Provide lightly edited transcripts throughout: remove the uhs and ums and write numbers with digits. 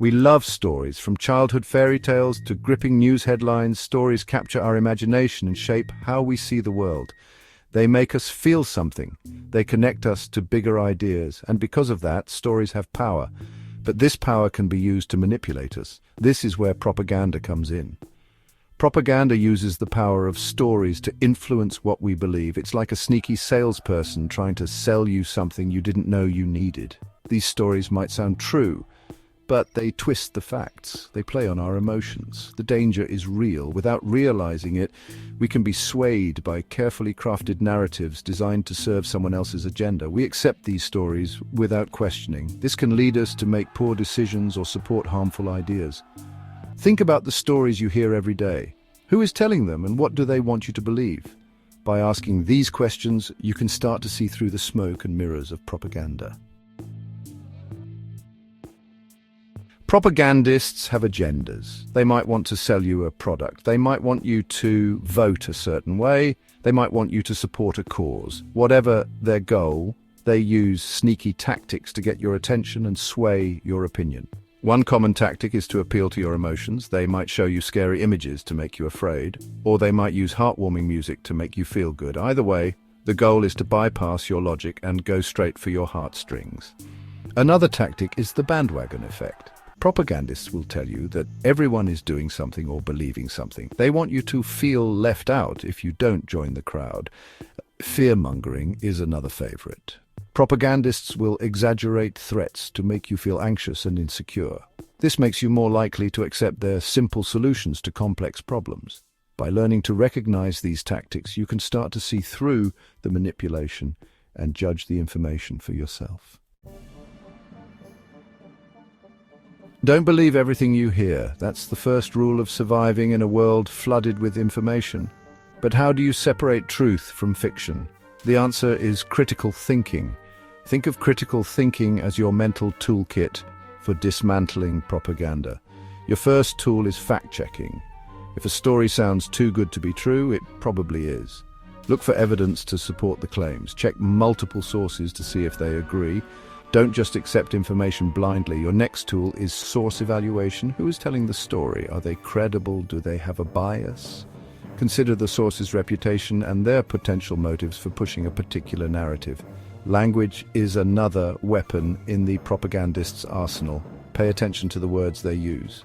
We love stories, from childhood fairy tales to gripping news headlines. Stories capture our imagination and shape how we see the world. They make us feel something. They connect us to bigger ideas, and because of that, stories have power. But this power can be used to manipulate us. This is where propaganda comes in. Propaganda uses the power of stories to influence what we believe. It's like a sneaky salesperson trying to sell you something you didn't know you needed. These stories might sound true, but they twist the facts. They play on our emotions. The danger is real. Without realizing it, we can be swayed by carefully crafted narratives designed to serve someone else's agenda. We accept these stories without questioning. This can lead us to make poor decisions or support harmful ideas. Think about the stories you hear every day. Who is telling them, and what do they want you to believe? By asking these questions, you can start to see through the smoke and mirrors of propaganda. Propagandists have agendas. They might want to sell you a product. They might want you to vote a certain way. They might want you to support a cause. Whatever their goal, they use sneaky tactics to get your attention and sway your opinion. One common tactic is to appeal to your emotions. They might show you scary images to make you afraid, or they might use heartwarming music to make you feel good. Either way, the goal is to bypass your logic and go straight for your heartstrings. Another tactic is the bandwagon effect. Propagandists will tell you that everyone is doing something or believing something. They want you to feel left out if you don't join the crowd. Fear-mongering is another favorite. Propagandists will exaggerate threats to make you feel anxious and insecure. This makes you more likely to accept their simple solutions to complex problems. By learning to recognize these tactics, you can start to see through the manipulation and judge the information for yourself. Don't believe everything you hear. That's the first rule of surviving in a world flooded with information. But how do you separate truth from fiction? The answer is critical thinking. Think of critical thinking as your mental toolkit for dismantling propaganda. Your first tool is fact-checking. If a story sounds too good to be true, it probably is. Look for evidence to support the claims. Check multiple sources to see if they agree. Don't just accept information blindly. Your next tool is source evaluation. Who is telling the story? Are they credible? Do they have a bias? Consider the source's reputation and their potential motives for pushing a particular narrative. Language is another weapon in the propagandist's arsenal. Pay attention to the words they use.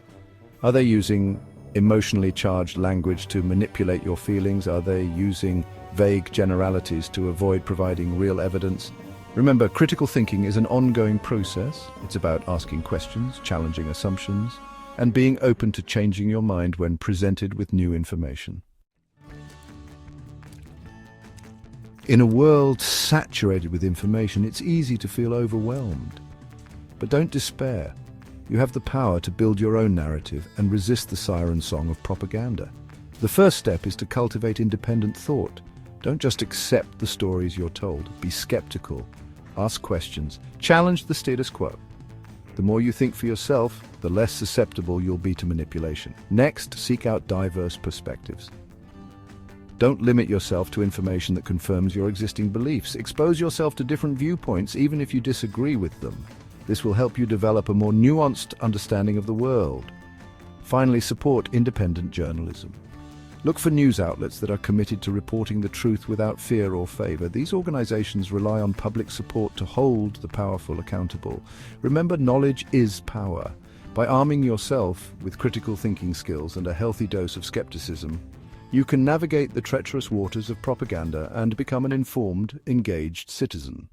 Are they using emotionally charged language to manipulate your feelings? Are they using vague generalities to avoid providing real evidence? Remember, critical thinking is an ongoing process. It's about asking questions, challenging assumptions, and being open to changing your mind when presented with new information. In a world saturated with information, it's easy to feel overwhelmed. But don't despair. You have the power to build your own narrative and resist the siren song of propaganda. The first step is to cultivate independent thought. Don't just accept the stories you're told. Be skeptical. Ask questions. Challenge the status quo. The more you think for yourself, the less susceptible you'll be to manipulation. Next, seek out diverse perspectives. Don't limit yourself to information that confirms your existing beliefs. Expose yourself to different viewpoints, even if you disagree with them. This will help you develop a more nuanced understanding of the world. Finally, support independent journalism. Look for news outlets that are committed to reporting the truth without fear or favor. These organizations rely on public support to hold the powerful accountable. Remember, knowledge is power. By arming yourself with critical thinking skills and a healthy dose of skepticism, you can navigate the treacherous waters of propaganda and become an informed, engaged citizen.